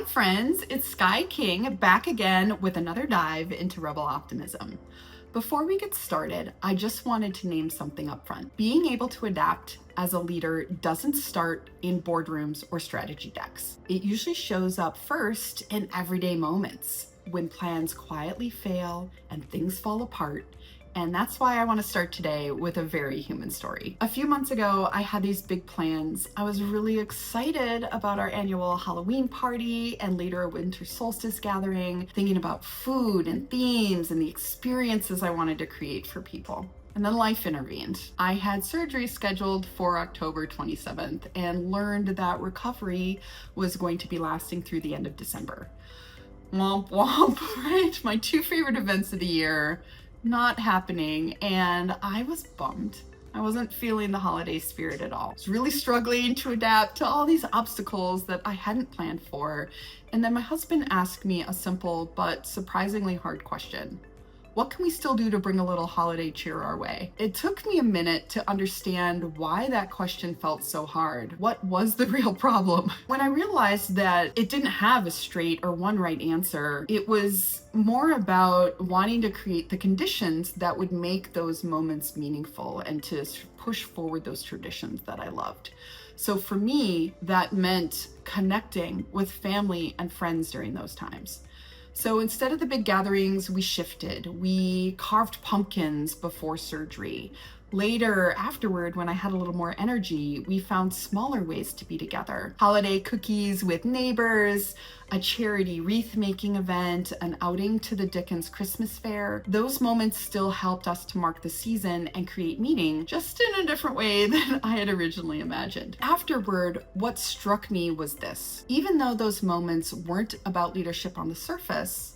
friends, it's Skye King back again with another dive into rebel optimism. Before we get started, I just wanted to name something up front. Being able to adapt as a leader doesn't start in boardrooms or strategy decks. It usually shows up first in everyday moments when plans quietly fail and things fall apart. And that's why I want to start today with a very human story. A few months ago, I had these big plans. I was really excited about our annual Halloween party and later a winter solstice gathering, thinking about food and themes and the experiences I wanted to create for people. And then life intervened. I had surgery scheduled for October 27th and learned that recovery was going to be lasting through the end of December. Womp womp, right? My two favorite events of the year not happening, and I was bummed. I wasn't feeling the holiday spirit at all. I was really struggling to adapt to all these obstacles that I hadn't planned for. And then my husband asked me a simple but surprisingly hard question. What can we still do to bring a little holiday cheer our way? It took me a minute to understand why that question felt so hard. What was the real problem? When I realized that it didn't have a straight or one right answer, it was more about wanting to create the conditions that would make those moments meaningful and to push forward those traditions that I loved. So for me, that meant connecting with family and friends during those times. So instead of the big gatherings, we shifted. We carved pumpkins before surgery. Later, afterward, when I had a little more energy, we found smaller ways to be together. Holiday cookies with neighbors, a charity wreath making event, an outing to the Dickens Christmas Fair. Those moments still helped us to mark the season and create meaning, just in a different way than I had originally imagined. Afterward, what struck me was this. Even though those moments weren't about leadership on the surface,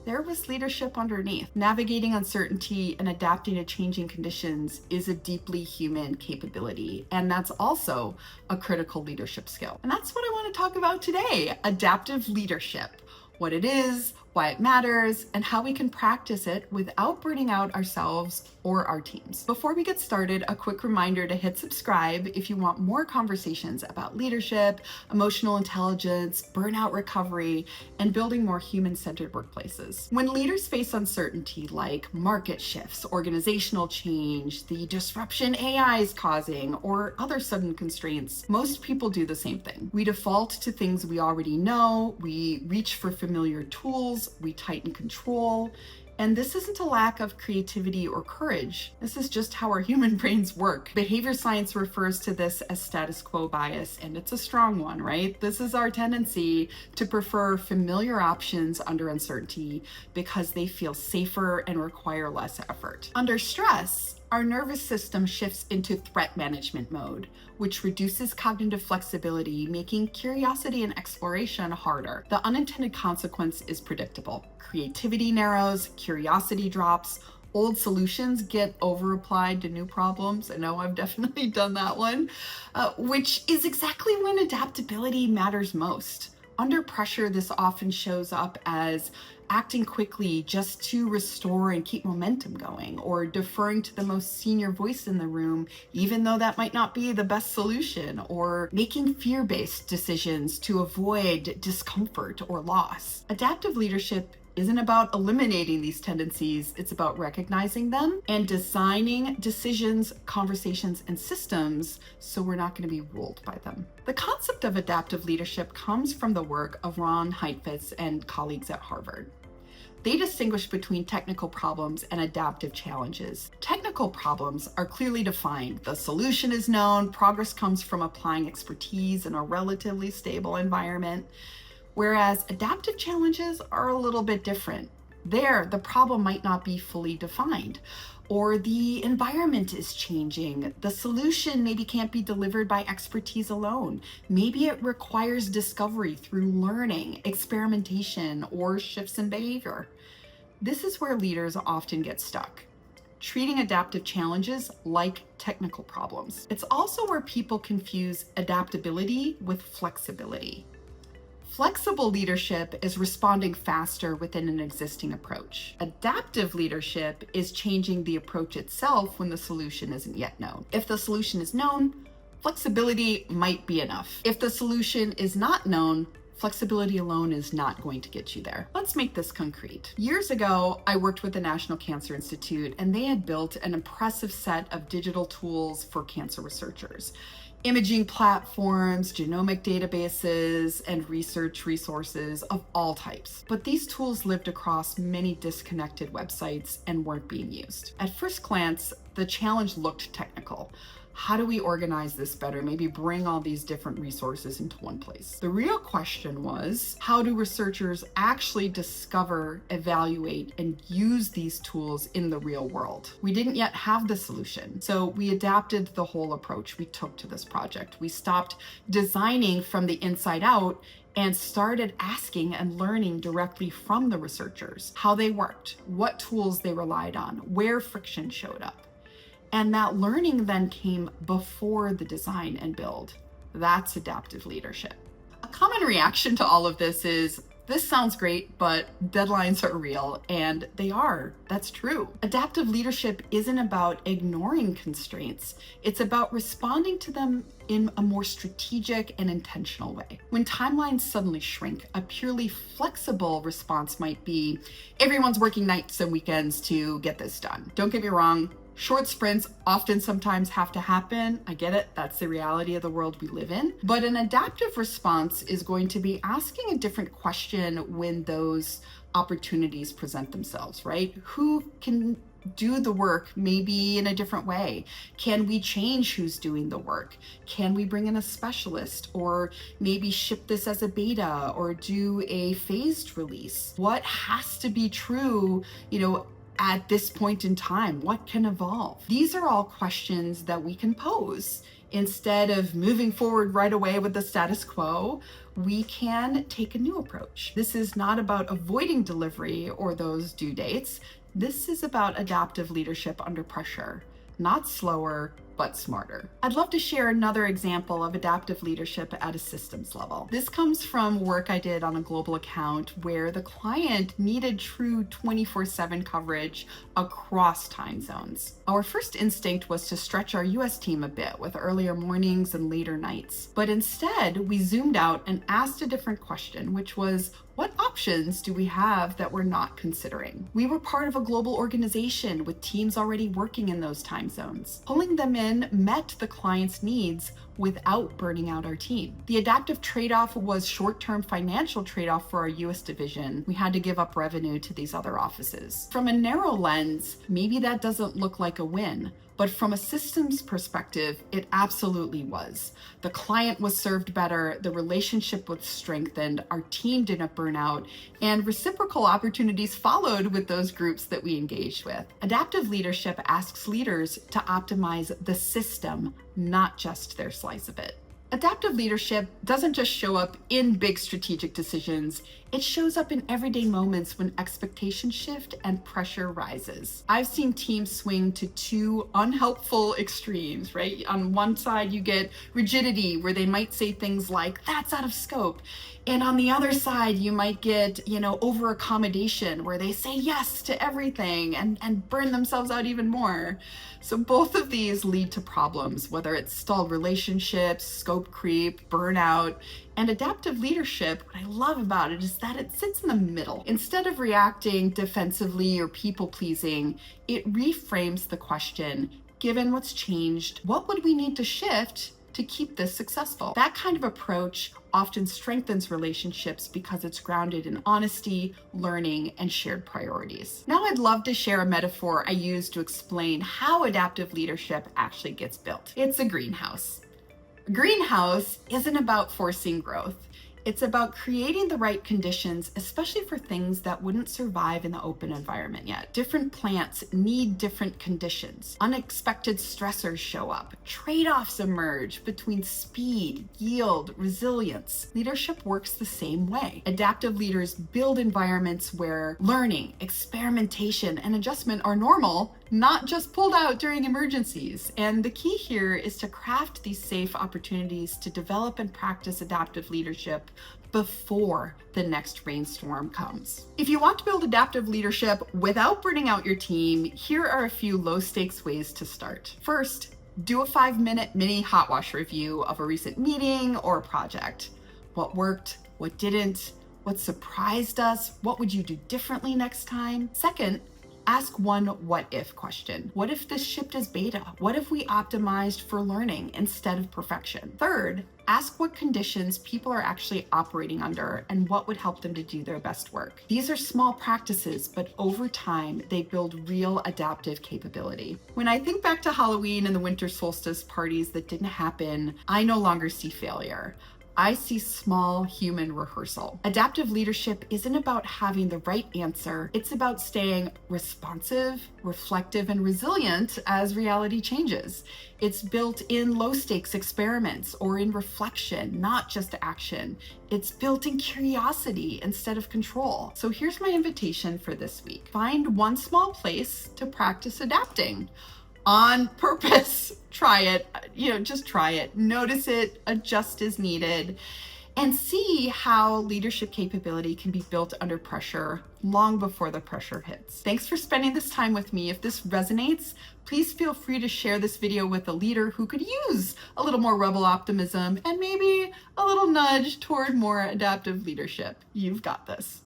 there was leadership underneath. Navigating uncertainty and adapting to changing conditions is a deeply human capability, and that's also a critical leadership skill. And that's what I want to talk about today, adaptive leadership. What it is, why it matters, and how we can practice it without burning out ourselves or our teams. Before we get started, a quick reminder to hit subscribe if you want more conversations about leadership, emotional intelligence, burnout recovery, and building more human-centered workplaces. When leaders face uncertainty like market shifts, organizational change, the disruption AI is causing, or other sudden constraints, most people do the same thing. We default to things we already know, we reach for familiar tools, we tighten control, and this isn't a lack of creativity or courage. This is just how our human brains work. Behavior science refers to this as status quo bias, and it's a strong one, right? This is our tendency to prefer familiar options under uncertainty because they feel safer and require less effort. Under stress, our nervous system shifts into threat management mode, which reduces cognitive flexibility, making curiosity and exploration harder. The unintended consequence is predictable. Creativity narrows, curiosity drops, old solutions get over-applied to new problems. I know I've definitely done that one, which is exactly when adaptability matters most. Under pressure, this often shows up as acting quickly just to restore and keep momentum going, or deferring to the most senior voice in the room, even though that might not be the best solution, or making fear-based decisions to avoid discomfort or loss. Adaptive leadership isn't about eliminating these tendencies, it's about recognizing them and designing decisions, conversations, and systems so we're not going to be ruled by them. The concept of adaptive leadership comes from the work of Ron Heifetz and colleagues at Harvard. They distinguish between technical problems and adaptive challenges. Technical problems are clearly defined. The solution is known, progress comes from applying expertise in a relatively stable environment. Whereas adaptive challenges are a little bit different. There, the problem might not be fully defined, or the environment is changing. The solution maybe can't be delivered by expertise alone. Maybe it requires discovery through learning, experimentation, or shifts in behavior. This is where leaders often get stuck, treating adaptive challenges like technical problems. It's also where people confuse adaptability with flexibility. Flexible leadership is responding faster within an existing approach. Adaptive leadership is changing the approach itself when the solution isn't yet known. If the solution is known, flexibility might be enough. If the solution is not known, Flexibility alone is not going to get you there. Let's make this concrete. Years ago, I worked with the National Cancer Institute, and they had built an impressive set of digital tools for cancer researchers. Imaging platforms, genomic databases, and research resources of all types. But these tools lived across many disconnected websites and weren't being used. At first glance, the challenge looked technical. How do we organize this better? Maybe bring all these different resources into one place. The real question was, how do researchers actually discover, evaluate, and use these tools in the real world? We didn't yet have the solution. So we adapted the whole approach we took to this project. We stopped designing from the inside out and started asking and learning directly from the researchers how they worked, what tools they relied on, where friction showed up. And that learning then came before the design and build. That's adaptive leadership. A common reaction to all of this is, this sounds great, but deadlines are real, and they are. That's true. Adaptive leadership isn't about ignoring constraints. It's about responding to them in a more strategic and intentional way. When timelines suddenly shrink, a purely flexible response might be, everyone's working nights and weekends to get this done. Don't get me wrong, short sprints often sometimes have to happen. I get it. That's the reality of the world we live in. But an adaptive response is going to be asking a different question when those opportunities present themselves, right? Who can do the work maybe in a different way? Can we change who's doing the work? Can we bring in a specialist, or maybe ship this as a beta or do a phased release? What has to be true, at this point in time? What can evolve? These are all questions that we can pose. Instead of moving forward right away with the status quo, we can take a new approach. This is not about avoiding delivery or those due dates. This is about adaptive leadership under pressure, not slower, but smarter. I'd love to share another example of adaptive leadership at a systems level. This comes from work I did on a global account where the client needed true 24/7 coverage across time zones. Our first instinct was to stretch our US team a bit with earlier mornings and later nights. But instead, we zoomed out and asked a different question, which was, what options do we have that we're not considering? We were part of a global organization with teams already working in those time zones. Pulling them in met the client's needs without burning out our team. The adaptive trade-off was short-term financial trade-off for our US division. We had to give up revenue to these other offices. From a narrow lens, maybe that doesn't look like a win, but from a systems perspective, it absolutely was. The client was served better, the relationship was strengthened, our team didn't burn out, and reciprocal opportunities followed with those groups that we engaged with. Adaptive leadership asks leaders to optimize the system, not just their slice of it. Adaptive leadership doesn't just show up in big strategic decisions, it shows up in everyday moments when expectations shift and pressure rises. I've seen teams swing to two unhelpful extremes, right? On one side, you get rigidity, where they might say things like, that's out of scope. And on the other side, you might get, over accommodation, where they say yes to everything and burn themselves out even more. So both of these lead to problems, whether it's stalled relationships, scope creep, burnout. And adaptive leadership, what I love about it is that it sits in the middle. Instead of reacting defensively or people-pleasing, it reframes the question, given what's changed, what would we need to shift to keep this successful? That kind of approach often strengthens relationships because it's grounded in honesty, learning, and shared priorities. Now I'd love to share a metaphor I use to explain how adaptive leadership actually gets built. It's a greenhouse. A greenhouse isn't about forcing growth. It's about creating the right conditions, especially for things that wouldn't survive in the open environment yet. Different plants need different conditions. Unexpected stressors show up. Trade-offs emerge between speed, yield, resilience. Leadership works the same way. Adaptive leaders build environments where learning, experimentation, and adjustment are normal, not just pulled out during emergencies. And the key here is to craft these safe opportunities to develop and practice adaptive leadership before the next rainstorm comes. If you want to build adaptive leadership without burning out your team, here are a few low-stakes ways to start. First, do a 5-minute mini hot wash review of a recent meeting or project. What worked? what didn't, what surprised us, what would you do differently next time? Second, ask one what if question. What if this shipped as beta? What if we optimized for learning instead of perfection? Third, ask what conditions people are actually operating under and what would help them to do their best work. These are small practices, but over time, they build real adaptive capability. When I think back to Halloween and the winter solstice parties that didn't happen, I no longer see failure. I see small human rehearsal. Adaptive leadership isn't about having the right answer. It's about staying responsive, reflective, and resilient as reality changes. It's built in low-stakes experiments or in reflection, not just action. It's built in curiosity instead of control. So here's my invitation for this week. Find one small place to practice adapting. On purpose, try it, just try it, notice it, adjust as needed, and see how leadership capability can be built under pressure long before the pressure hits. Thanks for spending this time with me. If this resonates, please feel free to share this video with a leader who could use a little more rebel optimism and maybe a little nudge toward more adaptive leadership. You've got this.